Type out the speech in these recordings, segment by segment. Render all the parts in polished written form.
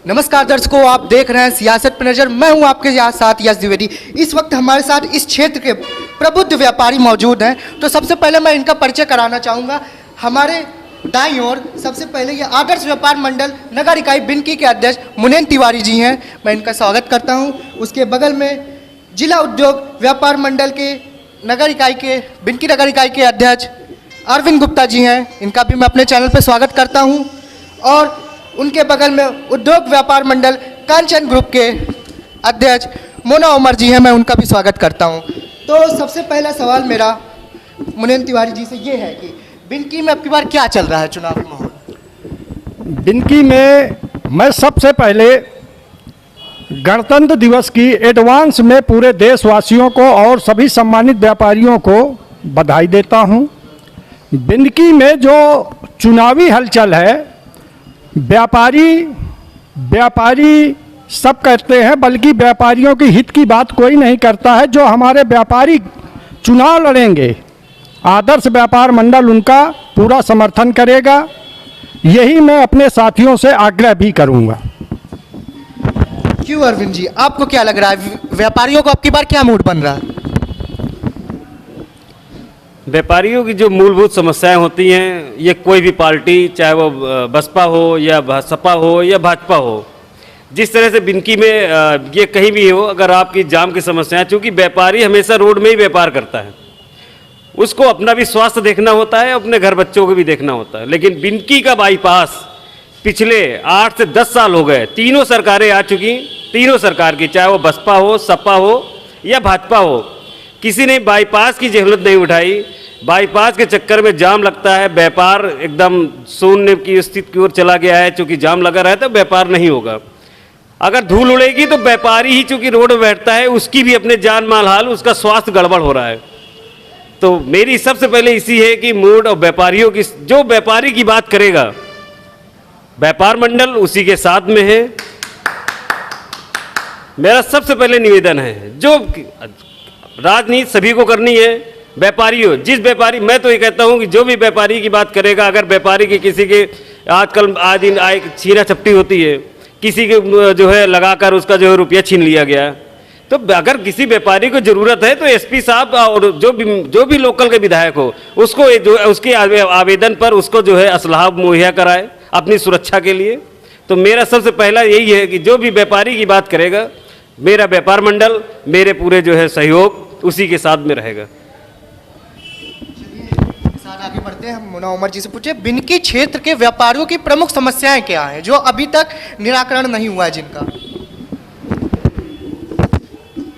नमस्कार दर्शकों, आप देख रहे हैं सियासत पर नजर। मैं हूं आपके साथ यश द्विवेदी। इस वक्त हमारे साथ इस क्षेत्र के प्रबुद्ध व्यापारी मौजूद हैं, तो सबसे पहले मैं इनका परिचय कराना चाहूँगा। हमारे दाईं ओर सबसे पहले ये आदर्श व्यापार मंडल नगर इकाई बिनकी के अध्यक्ष मुनेन तिवारी जी हैं, मैं इनका स्वागत करता हूँ। उसके बगल में जिला उद्योग व्यापार मंडल के नगर इकाई के बिनकी नगर इकाई के अध्यक्ष अरविंद गुप्ता जी हैं, इनका भी मैं अपने चैनल पर स्वागत करता हूँ। और उनके बगल में उद्योग व्यापार मंडल कांचन ग्रुप के अध्यक्ष मोना उमर जी हैं, मैं उनका भी स्वागत करता हूं। तो सबसे पहला सवाल मेरा मुनेन तिवारी जी से ये है कि बिनकी में अब की बार क्या चल रहा है चुनाव माहौल? बिनकी में मैं सबसे पहले गणतंत्र दिवस की एडवांस में पूरे देशवासियों को और सभी सम्मानित व्यापारियों को बधाई देता हूं। बिनकी में जो चुनावी हलचल है, व्यापारी सब करते हैं, बल्कि व्यापारियों की हित की बात कोई नहीं करता है। जो हमारे व्यापारी चुनाव लड़ेंगे, आदर्श व्यापार मंडल उनका पूरा समर्थन करेगा। यही मैं अपने साथियों से आग्रह भी करूंगा। क्यों अरविंद जी, आपको क्या लग रहा है, व्यापारियों को अब की बार क्या मूड बन रहा है? व्यापारियों की जो मूलभूत समस्याएं होती हैं, ये कोई भी पार्टी, चाहे वो बसपा हो या सपा हो या भाजपा हो, जिस तरह से बिनकी में ये कहीं भी हो, अगर आपकी जाम की समस्याएं, चूँकि व्यापारी हमेशा रोड में ही व्यापार करता है, उसको अपना भी स्वास्थ्य देखना होता है, अपने घर बच्चों को भी देखना होता है। लेकिन बिनकी का बाईपास पिछले 8 से 10 साल हो गए, तीनों सरकारें आ चुकी, तीनों सरकार की, चाहे वो बसपा हो, सपा हो या भाजपा हो, किसी ने बाईपास की जहमत नहीं उठाई। बाईपास के चक्कर में जाम लगता है, व्यापार एकदम शून्य की स्थिति की ओर चला गया है। चूँकि जाम लगा रहता है तो व्यापार नहीं होगा। अगर धूल उड़ेगी तो व्यापारी ही चूँकि रोड में बैठता है, उसकी भी अपने जान माल हाल, उसका स्वास्थ्य गड़बड़ हो रहा है। तो मेरी सबसे पहले इसी है कि मूड और व्यापारियों की, जो व्यापारी की बात करेगा, व्यापार मंडल उसी के साथ में है। मेरा सबसे पहले निवेदन है, जो राजनीति सभी को करनी है, व्यापारी हो, जिस व्यापारी, मैं तो ये कहता हूँ कि जो भी व्यापारी की बात करेगा, अगर व्यापारी की किसी के आजकल आज दिन आए छीना छपटी होती है, किसी के जो है लगाकर उसका जो है रुपया छीन लिया गया, तो अगर किसी व्यापारी को ज़रूरत है तो एसपी साहब और जो भी लोकल के विधायक हो, उसको जो उसके आवेदन पर उसको जो है असलाह मुहैया कराए अपनी सुरक्षा के लिए। तो मेरा सबसे पहला यही है कि जो भी व्यापारी की बात करेगा, मेरा व्यापार मंडल, मेरे पूरे जो है सहयोग उसी के साथ में रहेगा। आगे बढ़ते हैं, हम मोना उमर जी से पूछे, बिनकी क्षेत्र के व्यापारियों की प्रमुख समस्याएं क्या हैं जो अभी तक निराकरण नहीं हुआ है जिनका?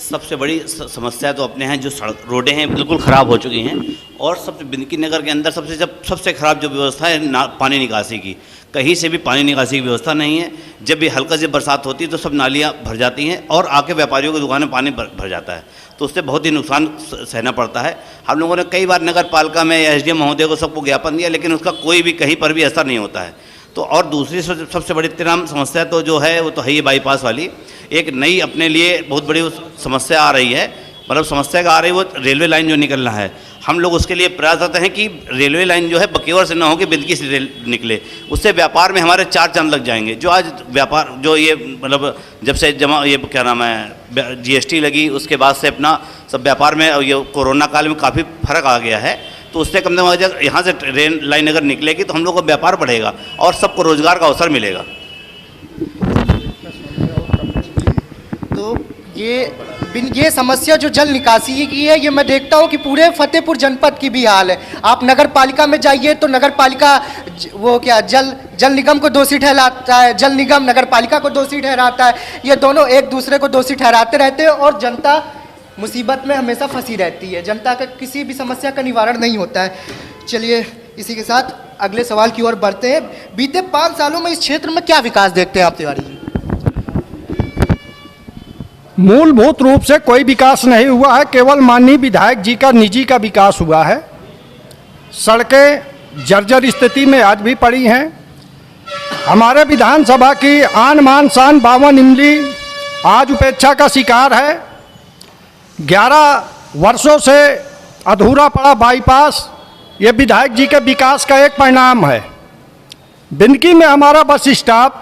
सबसे बड़ी समस्या तो अपने हैं, जो सड़क रोडें हैं बिल्कुल ख़राब हो चुकी हैं। और सबसे बिनकी नगर के अंदर सबसे ख़राब जो व्यवस्था है पानी निकासी की, कहीं से भी पानी निकासी की व्यवस्था नहीं है। जब भी हल्का से बरसात होती है तो सब नालियाँ भर जाती हैं और आके व्यापारियों की दुकानें पानी भर जाता है, तो उससे बहुत ही नुकसान सहना पड़ता है। हम लोगों ने कई बार नगर पालिका में या एसडीएम महोदय को सबको ज्ञापन दिया, लेकिन उसका कोई भी कहीं पर भी असर नहीं होता है। तो और दूसरी सबसे बड़ी तमाम समस्या तो जो है वो तो है ये बाईपास वाली। एक नई अपने लिए बहुत बड़ी समस्या आ रही है, मतलब समस्या का आ रही है, वो रेलवे लाइन जो निकलना है। हम लोग उसके लिए प्रयासरत हैं कि रेलवे लाइन जो है बकेवर से ना हो कि बिनकी से निकले, उससे व्यापार में हमारे 4 चांद लग जाएंगे। जो आज व्यापार जो ये मतलब जब से ये क्या नाम है जीएसटी लगी, उसके बाद से अपना सब व्यापार में ये कोरोना काल में काफ़ी फर्क आ गया है। तो उससे कम से कम यहाँ से ट्रेन लाइन अगर निकलेगी तो हम लोग का व्यापार बढ़ेगा और सबको रोजगार का अवसर मिलेगा। तो ये समस्या जो जल निकासी की है, ये मैं देखता हूँ कि पूरे फतेहपुर जनपद की भी हाल है। आप नगर पालिका में जाइए तो नगर पालिका वो क्या जल निगम को दोषी ठहराता है, जल निगम नगर पालिका को दोषी ठहराता है। ये दोनों एक दूसरे को दोषी ठहराते रहते हैं और जनता मुसीबत में हमेशा फंसी रहती है। जनता का किसी भी समस्या का निवारण नहीं होता है। चलिए इसी के साथ अगले सवाल की ओर बढ़ते हैं। बीते 5 सालों में इस क्षेत्र में क्या विकास देखते हैं आप तिवारी जी? मूलभूत रूप से कोई विकास नहीं हुआ है, केवल माननीय विधायक जी का निजी का विकास हुआ है। सड़कें जर्जर स्थिति में आज भी पड़ी हैं। हमारे विधानसभा की आन मान शान 52 इमली आज उपेक्षा का शिकार है। 11 वर्षों से अधूरा पड़ा बाईपास, ये विधायक जी के विकास का एक परिणाम है। बिनकी में हमारा बस स्टॉप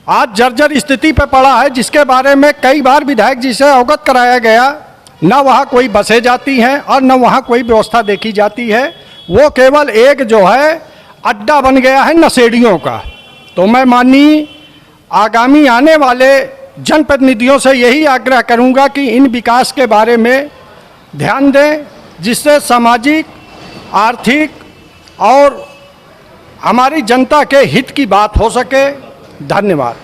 आज जर्जर स्थिति पर पड़ा है, जिसके बारे में कई बार विधायक जी से अवगत कराया गया। न वहाँ कोई बसें जाती हैं और न वहाँ कोई व्यवस्था देखी जाती है। वो केवल एक जो है अड्डा बन गया है नशेड़ियों का। तो मैं माननीय आगामी आने वाले जनप्रतिनिधियों से यही आग्रह करूंगा कि इन विकास के बारे में ध्यान दें, जिससे सामाजिक, आर्थिक और हमारी जनता के हित की बात हो सके। धन्यवाद।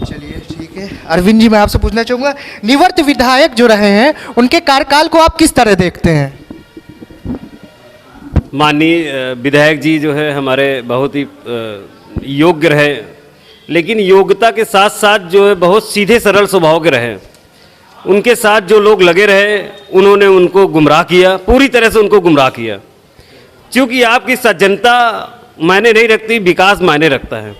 चलिए ठीक है। अरविंद जी, मैं आपसे पूछना चाहूँगा, निवर्त विधायक जो रहे हैं उनके कार्यकाल को आप किस तरह देखते हैं? माननीय विधायक जी जो है हमारे बहुत ही योग्य रहे, लेकिन योग्यता के साथ साथ जो है बहुत सीधे सरल स्वभाव के रहे। उनके साथ जो लोग लगे रहे उन्होंने उनको गुमराह किया, पूरी तरह से उनको गुमराह किया। क्योंकि आपकी सज्जनता मायने नहीं रखती, विकास मायने रखता है।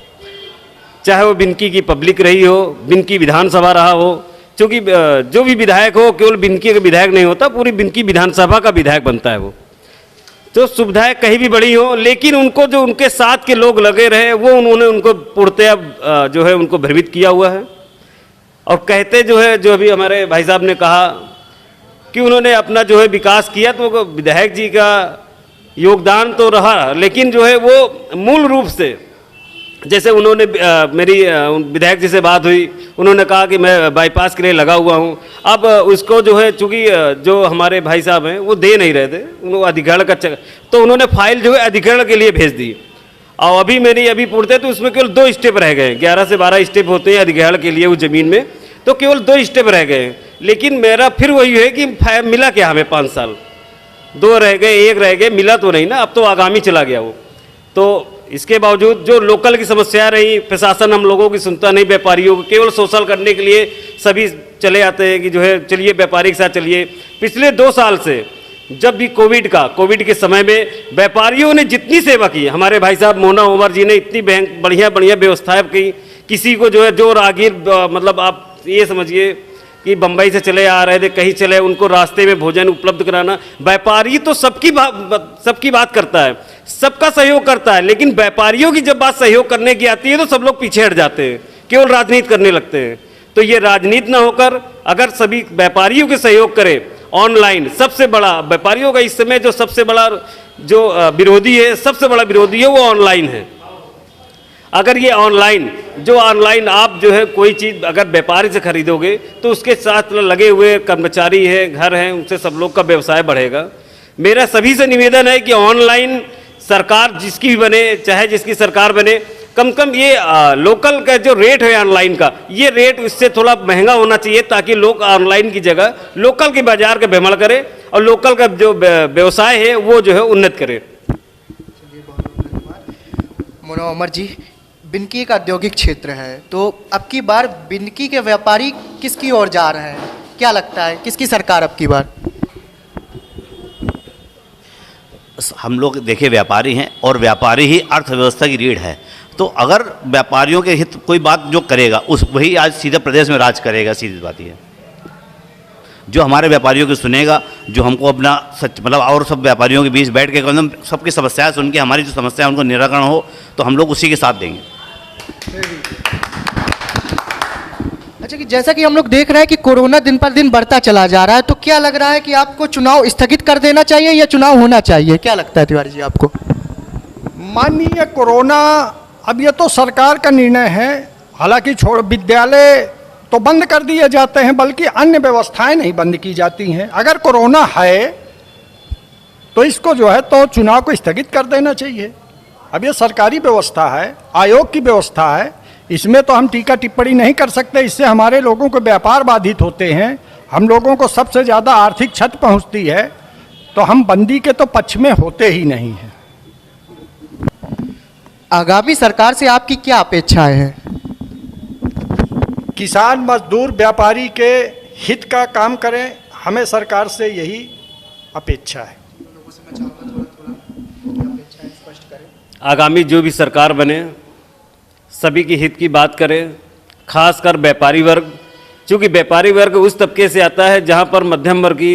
चाहे वो बिनकी की पब्लिक रही हो, बिनकी विधानसभा रहा हो, क्योंकि जो भी विधायक हो केवल बिनकी का विधायक नहीं होता, पूरी बिनकी विधानसभा का विधायक बनता है वो। तो सुविधाएं कहीं भी बड़ी हो, लेकिन उनको जो उनके साथ के लोग लगे रहे वो उन्होंने उनको पूर्णतया जो है उनको भ्रमित किया हुआ है। और कहते जो है, जो अभी हमारे भाई साहब ने कहा कि उन्होंने अपना जो है विकास किया, तो विधायक जी का योगदान तो रहा, लेकिन जो है वो मूल रूप से, जैसे उन्होंने मेरी विधायक जी से बात हुई, उन्होंने कहा कि मैं बाईपास के लिए लगा हुआ हूँ। अब उसको जो है, चूँकि जो हमारे भाई साहब हैं वो दे नहीं रहे थे, उनको अधिग्रहण का तो उन्होंने फाइल जो है अधिग्रहण के लिए भेज दी। और अभी मेरी अभी पूछते तो उसमें केवल 2 स्टेप रह गए। 11 से 12 स्टेप होते हैं अधिग्रहण के लिए उस ज़मीन में, तो केवल 2 स्टेप रह गए। लेकिन मेरा फिर वही है कि मिला क्या हमें 5 साल, 2 रह गए, 1 रह गए, मिला तो नहीं ना, अब तो आगामी चला गया वो। तो इसके बावजूद जो लोकल की समस्या रही, प्रशासन हम लोगों की सुनता नहीं, व्यापारियों को केवल सोशल करने के लिए सभी चले आते हैं कि जो है चलिए व्यापारी के साथ चलिए। पिछले 2 साल से जब भी कोविड के समय में व्यापारियों ने जितनी सेवा की, हमारे भाई साहब मोना उमर जी ने इतनी बढ़िया व्यवस्थाएं की। किसी को जो है जो राहगीर मतलब आप ये समझिए कि बम्बई से चले आ रहे थे, कहीं चले, उनको रास्ते में भोजन उपलब्ध कराना। व्यापारी तो सबकी बात करता है, सबका सहयोग करता है, लेकिन व्यापारियों की जब बात सहयोग करने की आती है तो सब लोग पीछे हट जाते हैं, केवल राजनीति करने लगते हैं। तो ये राजनीति ना होकर अगर सभी व्यापारियों के सहयोग करें, ऑनलाइन सबसे बड़ा व्यापारियों का इस समय जो सबसे बड़ा जो विरोधी है, सबसे बड़ा विरोधी है वो ऑनलाइन है। अगर ये ऑनलाइन आप जो है कोई चीज़ अगर व्यापारी से खरीदोगे तो उसके साथ लगे हुए कर्मचारी हैं, घर हैं, उनसे सब लोग का व्यवसाय बढ़ेगा। मेरा सभी से निवेदन है कि ऑनलाइन सरकार जिसकी भी बने, चाहे जिसकी सरकार बने, कम से कम ये लोकल का जो रेट है ऑनलाइन का, ये रेट इससे थोड़ा महंगा होना चाहिए, ताकि लोग ऑनलाइन की जगह लोकल के बाजार का भ्रमण करें और लोकल का जो व्यवसाय है वो जो है उन्नत करें। मोना उमर जी, बिनकी एक औद्योगिक क्षेत्र है, तो अब की बार बिनकी के व्यापारी किसकी ओर जा रहे हैं? क्या लगता है किसकी सरकार अब की बार? हम लोग देखिए व्यापारी हैं और व्यापारी ही अर्थव्यवस्था की रीढ़ है। तो अगर व्यापारियों के हित कोई बात जो करेगा उस वही आज सीधे प्रदेश में राज करेगा। सीधी बात ये है, जो हमारे व्यापारियों की सुनेगा, जो हमको अपना सच मतलब और सब व्यापारियों के बीच बैठ के एकदम सबकी समस्याएं सुन के हमारी जो समस्या है उनको निराकरण हो, तो हम लोग उसी के साथ देंगे। अच्छा, कि जैसा कि हम लोग देख रहे हैं कि कोरोना दिन पर दिन बढ़ता चला जा रहा है, तो क्या लग रहा है कि आपको चुनाव स्थगित कर देना चाहिए या चुनाव होना चाहिए? क्या लगता है तिवारी जी आपको? माननीय कोरोना, अब ये तो सरकार का निर्णय है। हालांकि विद्यालय तो बंद कर दिए जाते हैं, बल्कि अन्य व्यवस्थाएं नहीं बंद की जाती हैं। अगर कोरोना है तो इसको जो है तो चुनाव को स्थगित कर देना चाहिए। अब ये सरकारी व्यवस्था है, आयोग की व्यवस्था है, इसमें तो हम टीका टिप्पणी नहीं कर सकते। इससे हमारे लोगों को व्यापार बाधित होते हैं, हम लोगों को सबसे ज़्यादा आर्थिक क्षति पहुंचती है, तो हम बंदी के तो पक्ष में होते ही नहीं हैं। आगामी सरकार से आपकी क्या अपेक्षाएं हैं? किसान, मजदूर, व्यापारी के हित का काम करें, हमें सरकार से यही अपेक्षा है। आगामी जो भी सरकार बने सभी के हित की बात करें, खासकर व्यापारी वर्ग, क्योंकि व्यापारी वर्ग उस तबके से आता है जहां पर मध्यम वर्गी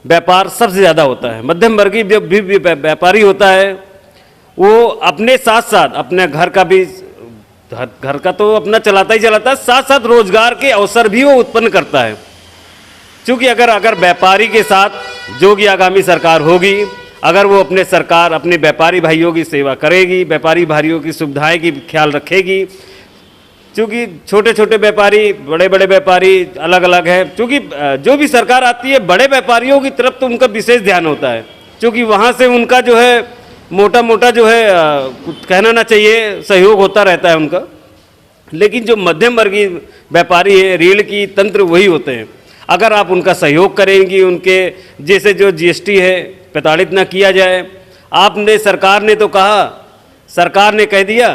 व्यापार सबसे ज़्यादा होता है। मध्यम वर्गी जो भी व्यापारी होता है वो अपने साथ साथ अपने घर का भी घर का तो अपना चलाता ही चलाता है, साथ साथ रोजगार के अवसर भी वो उत्पन्न करता है। क्योंकि अगर व्यापारी के साथ जो भी आगामी सरकार होगी, अगर वो अपने व्यापारी भाइयों की सेवा करेगी, व्यापारी भाइयों की सुविधाएं की ख्याल रखेगी, क्योंकि छोटे छोटे व्यापारी, बड़े बड़े व्यापारी अलग अलग है। क्योंकि जो भी सरकार आती है बड़े व्यापारियों की तरफ तो उनका विशेष ध्यान होता है, क्योंकि वहाँ से उनका जो है मोटा मोटा जो है कहना ना चाहिए, सहयोग होता रहता है उनका। लेकिन जो मध्यम वर्गीय व्यापारी है, रीढ़ की तंत्र वही होते हैं। अगर आप उनका सहयोग करेंगी, उनके जैसे जो जीएसटी है प्रताड़ित ना किया जाए। सरकार ने तो कहा, सरकार ने कह दिया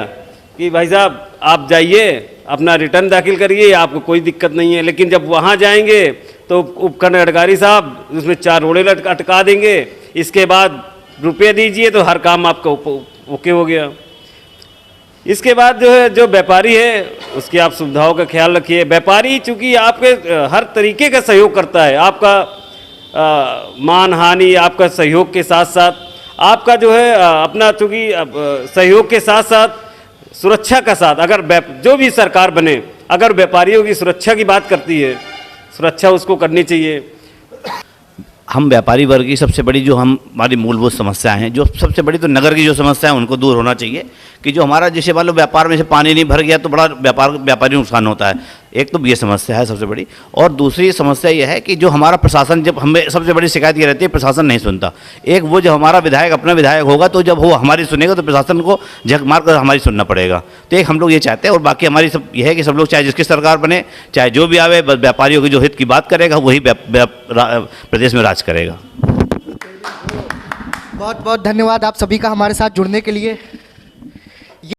कि भाई साहब आप जाइए अपना रिटर्न दाखिल करिए, आपको कोई दिक्कत नहीं है। लेकिन जब वहाँ जाएंगे तो उपखंड अधिकारी साहब उसमें 4 रोड़े अटका देंगे, इसके बाद रुपये दीजिए तो हर काम आपका ओके हो गया। इसके बाद जो है जो व्यापारी है उसकी आप सुविधाओं का ख्याल रखिए। व्यापारी चूँकि आपके हर तरीके का सहयोग करता है, आपका मान हानि, आपका सहयोग के साथ साथ आपका जो है अपना चूँकि सहयोग के साथ साथ सुरक्षा का साथ, अगर जो भी सरकार बने अगर व्यापारियों की सुरक्षा की बात करती है, सुरक्षा उसको करनी चाहिए। हम व्यापारी वर्ग की सबसे बड़ी जो हमारी मूलभूत समस्याएं हैं, जो सबसे बड़ी तो नगर की जो समस्या है उनको दूर होना चाहिए। कि जो हमारा जैसे मान लो व्यापार में से पानी नहीं भर गया तो बड़ा व्यापारी नुकसान होता है। एक तो ये समस्या है सबसे बड़ी, और दूसरी समस्या ये है कि जो हमारा प्रशासन, जब हमें सबसे बड़ी शिकायत ये रहती है प्रशासन नहीं सुनता। एक वो जब हमारा विधायक अपना विधायक होगा तो जब वो हमारी सुनेगा तो प्रशासन को झक मार कर हमारी सुनना पड़ेगा। तो एक हम लोग ये चाहते हैं, और बाकी हमारी सब ये है कि सब लोग चाहे जिसकी सरकार बने, चाहे जो भी आवे, बस व्यापारियों के जो हित की बात करेगा वही प्रदेश में राज करेगा। बहुत बहुत धन्यवाद आप सभी का हमारे साथ जुड़ने के लिए।